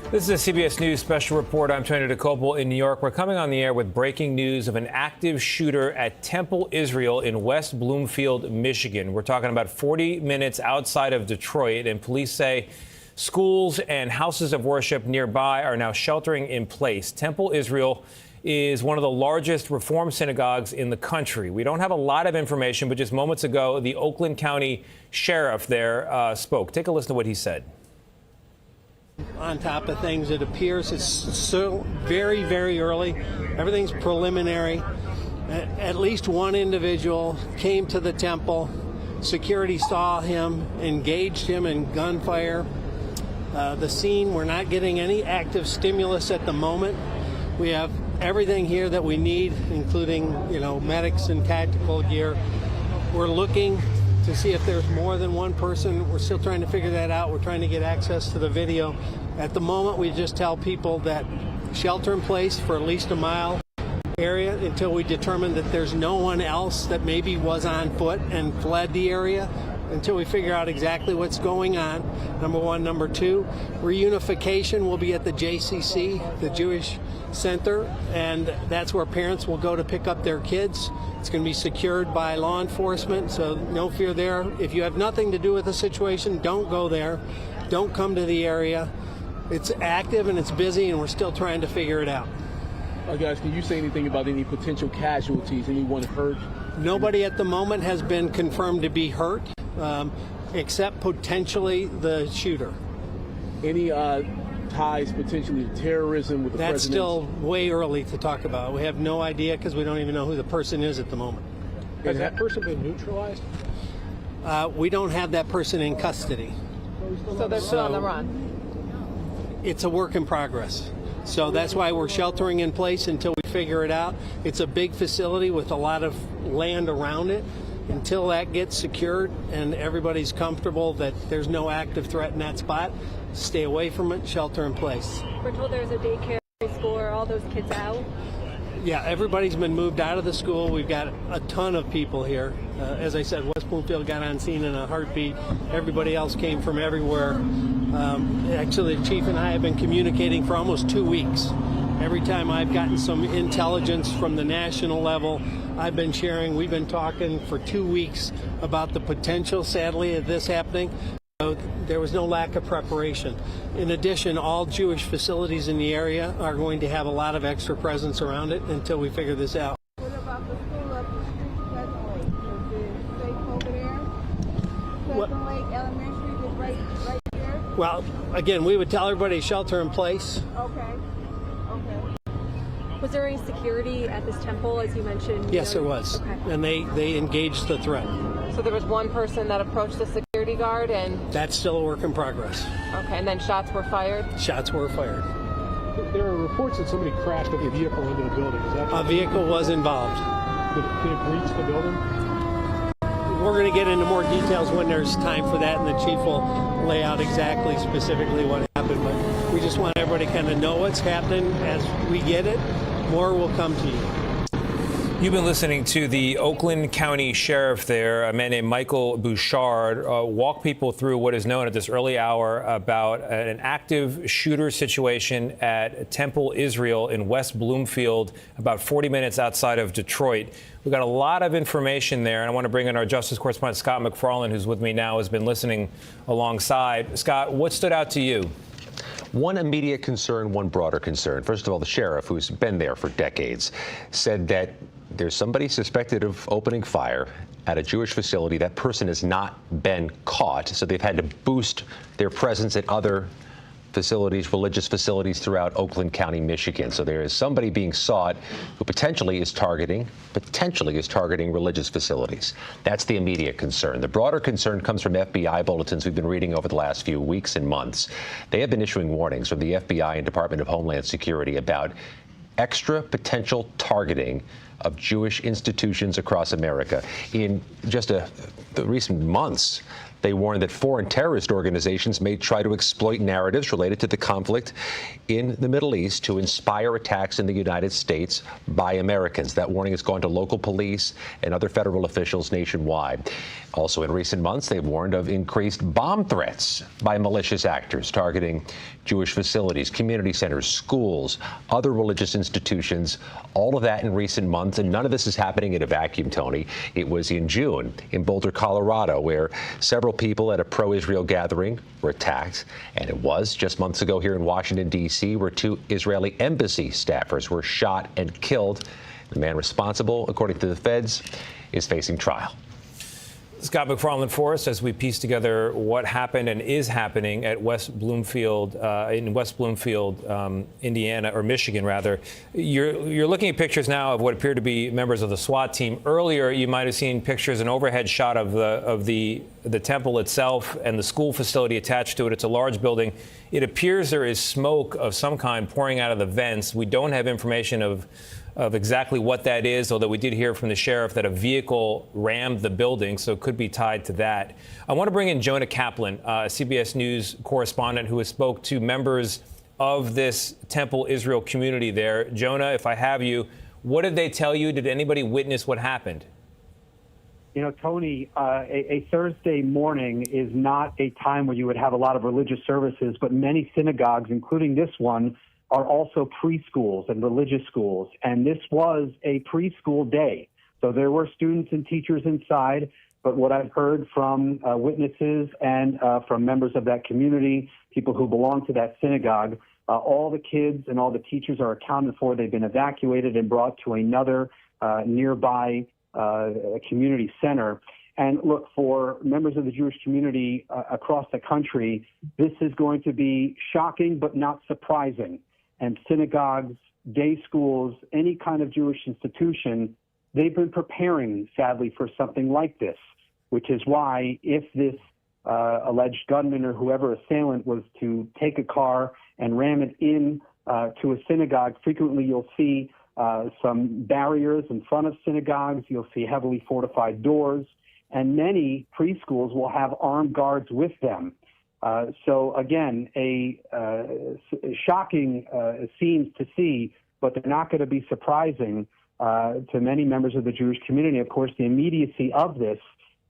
This is a CBS News special report. I'm Tony Dokoupil in New York. We're coming on the air with breaking news of an active shooter at Temple Israel in West Bloomfield, Michigan. We're talking about 40 minutes outside of Detroit, and police say schools and houses of worship nearby are now sheltering in place. Temple Israel is one of the largest Reform synagogues in the country. We don't have a lot of information, but just moments ago, the Oakland County Sheriff there spoke. Take a listen to what he said. On top of things, it appears it's still very, very early. Everything's preliminary. At least one individual came to the temple. Security saw him, engaged him in gunfire. The scene, we're not getting any active stimulus at the moment. We have everything here that we need, including, medics and tactical gear. We're looking to see if there's more than one person. We're still trying to figure that out. We're trying to get access to the video. At the moment, we just tell people that shelter in place for at least a mile area until we determine that there's no one else that maybe was on foot and fled the area, until we figure out exactly what's going on, number one. Number two, reunification will be at the JCC, the Jewish Center, and that's where parents will go to pick up their kids. It's going to be secured by law enforcement, so no fear there. If you have nothing to do with the situation, don't go there. Don't come to the area. It's active and it's busy, and we're still trying to figure it out. Guys, can you say anything about any potential casualties, anyone hurt? Nobody at the moment has been confirmed to be hurt, except potentially the shooter. Any ties potentially to terrorism with the president? That's still way early to talk about. We have no idea because we don't even know who the person is at the moment. Has that person been neutralized? We don't have that person in custody. So they're still on the run? It's a work in progress. So that's why we're sheltering in place until we figure it out. It's a big facility with a lot of land around it. Until that gets secured and everybody's comfortable that there's no active threat in that spot, stay away from it, shelter in place. We're told there's a daycare school. Are all those kids out? Yeah, everybody's been moved out of the school. We've got a ton of people here. As I said, West Bloomfield got on scene in a heartbeat. Everybody else came from everywhere. Actually, the chief and I have been communicating for almost 2 weeks. Every time I've gotten some intelligence from the national level, I've been sharing. We've been talking for 2 weeks about the potential, sadly, of this happening. So there was no lack of preparation. In addition, all Jewish facilities in the area are going to have a lot of extra presence around it until we figure this out. What about the school up the street? Is it safe over there? Pleasant Lake Elementary is right here? Well, again, we would tell everybody shelter in place. Okay. Was there any security at this temple, as you mentioned? Yes, there was. Okay. And they engaged the threat. So there was one person that approached the security guard and... That's still a work in progress. Okay, and then shots were fired? Shots were fired. There are reports that somebody crashed a vehicle into the building. Is that A vehicle was involved. Did it breach the building? We're going to get into more details when there's time for that, and the chief will lay out exactly, specifically what happened. But we just want everybody to kind of know what's happening as we get it. More will come to you. You've been listening to the Oakland County Sheriff there, a man named Michael Bouchard, walk people through what is known at this early hour about an active shooter situation at Temple Israel in West Bloomfield, about 40 minutes outside of Detroit. We've got a lot of information there, and I want to bring in our Justice correspondent, Scott McFarland, who's with me now, has been listening alongside. Scott, what stood out to you? One immediate concern, one broader concern. First of all, the sheriff, who's been there for decades, said that there's somebody suspected of opening fire at a Jewish facility. That person has not been caught, so they've had to boost their presence at other facilities, religious facilities throughout Oakland County, Michigan. So there is somebody being sought who potentially is targeting religious facilities. That's the immediate concern. The broader concern comes from FBI bulletins we've been reading over the last few weeks and months. They have been issuing warnings from the FBI and Department of Homeland Security about extra potential targeting of Jewish institutions across America. In just the recent months, They warned that foreign terrorist organizations may try to exploit narratives related to the conflict in the Middle East to inspire attacks in the United States by Americans. That warning has gone to local police and other federal officials nationwide. Also, in recent months, they've warned of increased bomb threats by malicious actors targeting Jewish facilities, community centers, schools, other religious institutions, all of that in recent months. And none of this is happening in a vacuum, Tony. It was in June in Boulder, Colorado, where several people at a pro-Israel gathering were attacked. And it was just months ago here in Washington, D.C., where 2 Israeli embassy staffers were shot and killed. The man responsible, according to the feds, is facing trial. Scott McFarland for us as we piece together what happened and is happening at West Bloomfield, in West Bloomfield, Indiana, or Michigan, rather. You're looking at pictures now of what appear to be members of the SWAT team. Earlier, you might have seen pictures, an overhead shot of the temple itself and the school facility attached to it. It's a large building. It appears there is smoke of some kind pouring out of the vents. We don't have information of exactly what that is, although we did hear from the sheriff that a vehicle rammed the building, so it could be tied to that. I want to bring in Jonah Kaplan, a CBS News correspondent who has spoke to members of this Temple Israel community there. Jonah, if I have you, what did they tell you? Did anybody witness what happened? You know, Tony, a Thursday morning is not a time where you would have a lot of religious services, but many synagogues, including this one, are also preschools and religious schools. And this was a preschool day. So there were students and teachers inside. But what I've heard from witnesses and from members of that community, people who belong to that synagogue, all the kids and all the teachers are accounted for. They've been evacuated and brought to another nearby community center. And look, for members of the Jewish community across the country, this is going to be shocking but not surprising. And synagogues, day schools, any kind of Jewish institution, they've been preparing, sadly, for something like this, which is why if this alleged gunman or whoever assailant was to take a car and ram it in to a synagogue, frequently you'll see some barriers in front of synagogues. You'll see heavily fortified doors, and many preschools will have armed guards with them. So again, a shocking scenes to see, but they're not going to be surprising to many members of the Jewish community. Of course, the immediacy of this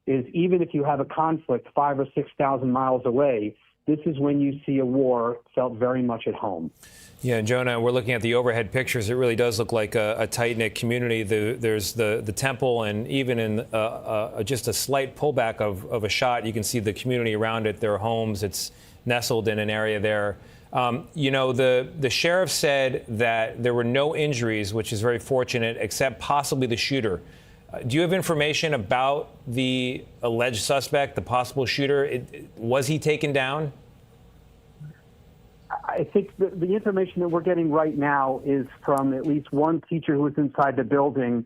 is even if you have a conflict 5,000 or 6,000 miles away, this is when you see a war felt very much at home. Yeah, Jonah, we're looking at the overhead pictures. It really does look like a tight-knit community. There's the temple, and even in just a slight pullback of a shot, you can see the community around it, their homes. It's nestled in an area there. You know, the sheriff said that there were no injuries, which is very fortunate, except possibly the shooter. Do you have information about the alleged suspect, the possible shooter? Was he taken down? I think the information that we're getting right now is from at least one teacher who was inside the building.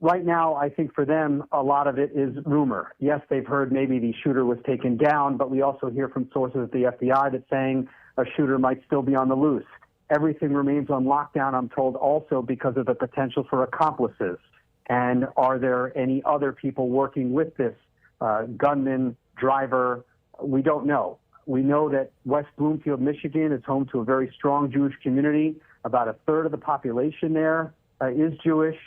Right now, I think for them, a lot of it is rumor. Yes, they've heard maybe the shooter was taken down, but we also hear from sources at the FBI that's saying a shooter might still be on the loose. Everything remains on lockdown, I'm told, also because of the potential for accomplices. And are there any other people working with this gunman, driver? We don't know. We know that West Bloomfield, Michigan is home to a very strong Jewish community. About a third of the population there is Jewish.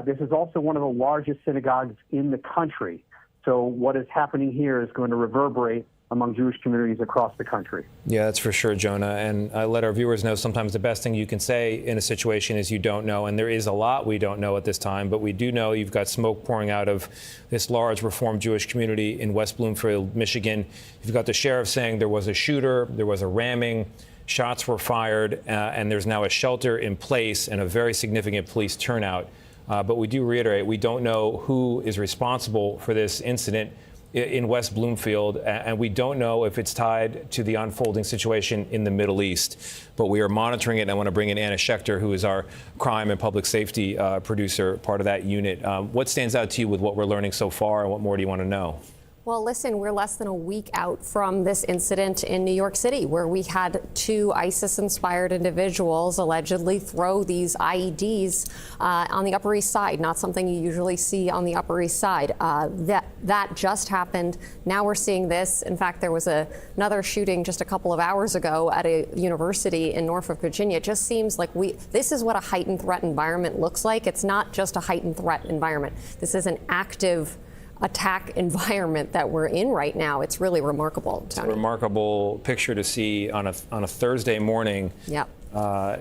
This is also one of the largest synagogues in the country. So what is happening here is going to reverberate among Jewish communities across the country. Yeah, that's for sure, Jonah. And I let our viewers know sometimes the best thing you can say in a situation is you don't know. And there is a lot we don't know at this time, but we do know you've got smoke pouring out of this large Reformed Jewish community in West Bloomfield, Michigan. You've got the sheriff saying there was a shooter, there was a ramming, shots were fired, and there's now a shelter in place and a very significant police turnout. But we do reiterate, we don't know who is responsible for this incident in West Bloomfield, and we don't know if it's tied to the unfolding situation in the Middle East. But we are monitoring it, and I want to bring in Anna Schechter, who is our crime and public safety producer, part of that unit. What stands out to you with what we're learning so far, and what more do you want to know? Well, listen, we're less than a week out from this incident in New York City, where we had 2 ISIS-inspired individuals allegedly throw these IEDs on the Upper East Side, not something you usually see on the Upper East Side. That just happened. Now we're seeing this. In fact, there was another shooting just a couple of hours ago at a university in Norfolk, Virginia. It just seems like this is what a heightened threat environment looks like. It's not just a heightened threat environment. This is an active attack environment that we're in right now. It's really remarkable, Tony. It's a remarkable picture to see on a Thursday morning. Yep.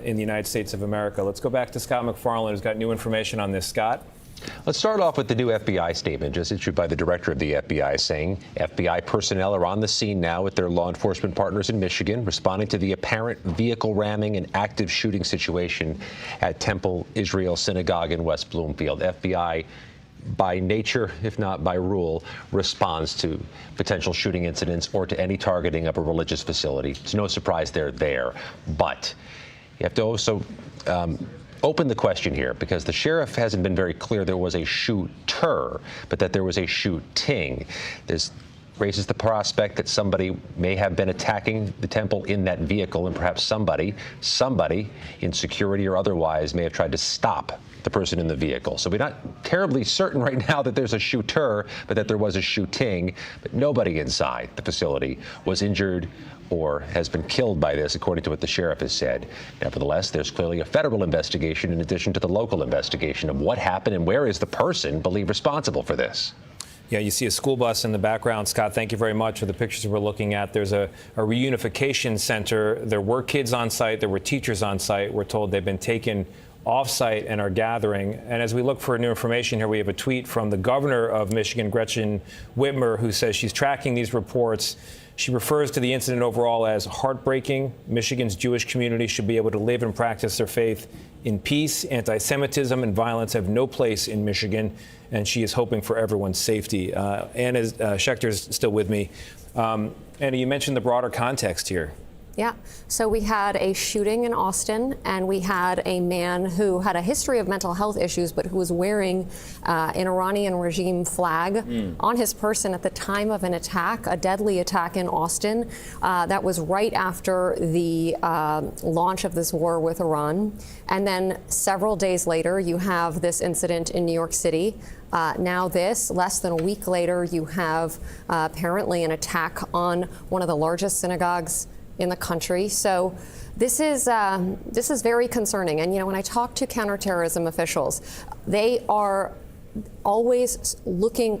In the United States of America. Let's go back to Scott McFarland, who's got new information on this. Scott? Let's start off with the new FBI statement just issued by the director of the FBI, saying FBI personnel are on the scene now with their law enforcement partners in Michigan, responding to the apparent vehicle ramming and active shooting situation at Temple Israel Synagogue in West Bloomfield. FBI, by nature, if not by rule, responds to potential shooting incidents or to any targeting of a religious facility. It's no surprise they're there. But you have to also open the question here, because the sheriff hasn't been very clear there was a shooter, but that there was a shooting. This raises the prospect that somebody may have been attacking the temple in that vehicle, and perhaps somebody in security or otherwise may have tried to stop the person in the vehicle. So we're not terribly certain right now that there's a shooter, but that there was a shooting. But nobody inside the facility was injured or has been killed by this, according to what the sheriff has said. Nevertheless, there's clearly a federal investigation in addition to the local investigation of what happened and where is the person believed responsible for this. Yeah, you see a school bus in the background. Scott, thank you very much for the pictures we're looking at. There's a reunification center. There were kids on site. There were teachers on site. We're told they've been taken off-site and are gathering. And as we look for new information here, we have a tweet from the governor of Michigan, Gretchen Whitmer, who says she's tracking these reports. She refers to the incident overall as heartbreaking. Michigan's Jewish community should be able to live and practice their faith in peace. Anti-Semitism and violence have no place in Michigan, and she is hoping for everyone's safety. Anna Schechter's still with me. Anna, you mentioned the broader context here. Yeah. So we had a shooting in Austin, and we had a man who had a history of mental health issues, but who was wearing an Iranian regime flag on his person at the time of an attack, a deadly attack in Austin. That was right after the launch of this war with Iran. And then several days later, you have this incident in New York City. Now this, less than a week later, you have apparently an attack on one of the largest synagogues in the country. So this is very concerning. And, you know, when I talk to counterterrorism officials, they are always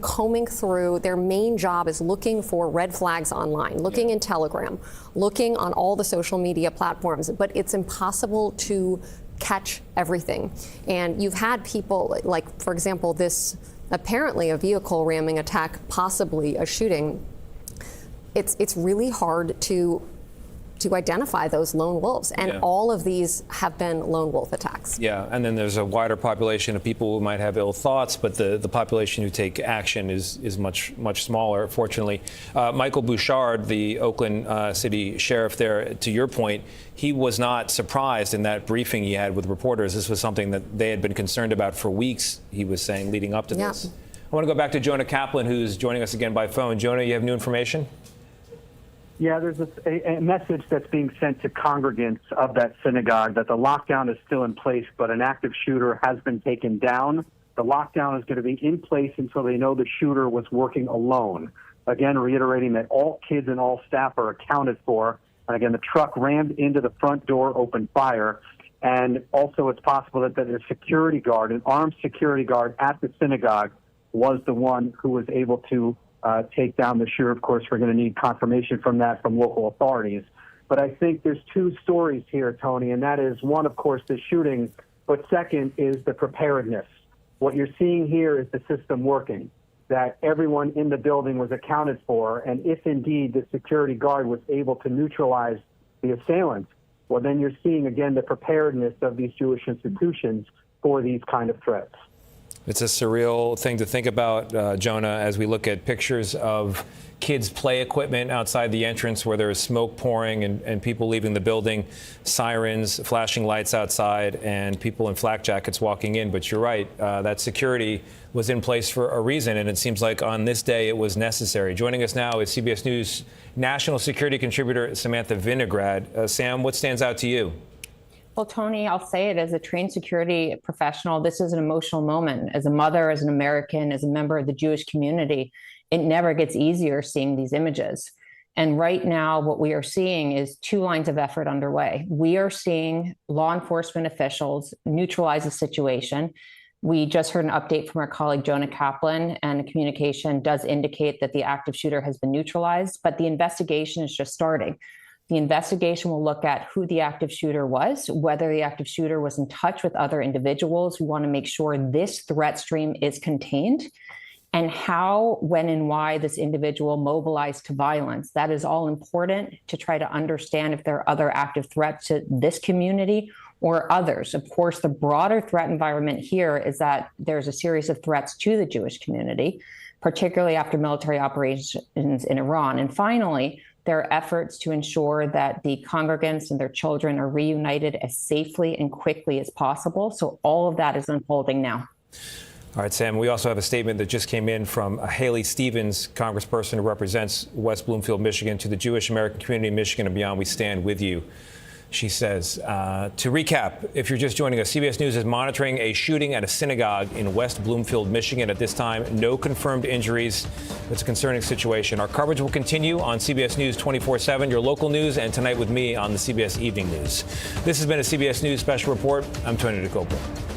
combing through. Their main job is looking for red flags online, looking in Telegram, looking on all the social media platforms. But it's impossible to catch everything. And you've had people like, for example, this apparently a vehicle ramming attack, possibly a shooting. It's really hard to identify those lone wolves. And all of these have been lone wolf attacks. Yeah, and then there's a wider population of people who might have ill thoughts, but the population who take action is much smaller, fortunately. Michael Bouchard, the Oakland City Sheriff there, to your point, he was not surprised in that briefing he had with reporters. This was something that they had been concerned about for weeks, he was saying, leading up to this. I want to go back to Jonah Kaplan, who's joining us again by phone. Jonah, you have new information? Yeah, there's a message that's being sent to congregants of that synagogue that the lockdown is still in place, but an active shooter has been taken down. The lockdown is going to be in place until they know the shooter was working alone. Again, reiterating that all kids and all staff are accounted for. And again, the truck rammed into the front door, opened fire. And also it's possible that a security guard, an armed security guard at the synagogue, was the one who was able to take down the shooter. Of course, we're going to need confirmation from that from local authorities. But I think there's two stories here, Tony, and that is one, of course, the shooting, but second is the preparedness. What you're seeing here is the system working, that everyone in the building was accounted for, and if indeed the security guard was able to neutralize the assailant, well, then you're seeing, again, the preparedness of these Jewish institutions for these kind of threats. It's a surreal thing to think about, Jonah, as we look at pictures of kids' play equipment outside the entrance where there is smoke pouring and people leaving the building, sirens, flashing lights outside, and people in flak jackets walking in. But you're right, that security was in place for a reason, and it seems like on this day it was necessary. Joining us now is CBS News national security contributor Samantha Vinograd. Sam, what stands out to you? Well, Tony, I'll say it as a trained security professional, this is an emotional moment. As a mother, as an American, as a member of the Jewish community, it never gets easier seeing these images. And right now, what we are seeing is two lines of effort underway. We are seeing law enforcement officials neutralize the situation. We just heard an update from our colleague, Jonah Kaplan, and the communication does indicate that the active shooter has been neutralized, but the investigation is just starting. The investigation will look at who the active shooter was, whether the active shooter was in touch with other individuals. We want to make sure this threat stream is contained, and how, when, and why this individual mobilized to violence. That is all important to try to understand if there are other active threats to this community or others. Of course, the broader threat environment here is that there's a series of threats to the Jewish community, particularly after military operations in Iran. And finally, there are efforts to ensure that the congregants and their children are reunited as safely and quickly as possible. So all of that is unfolding now. All right, Sam, we also have a statement that just came in from Haley Stevens, congressperson who represents West Bloomfield, Michigan. To the Jewish American community in Michigan and beyond, we stand with you. She says, to recap, if you're just joining us, CBS News is monitoring a shooting at a synagogue in West Bloomfield, Michigan. At this time, no confirmed injuries. It's a concerning situation. Our coverage will continue on CBS News 24/7, your local news, and tonight with me on the CBS Evening News. This has been a CBS News Special Report. I'm Tony Dokoupil.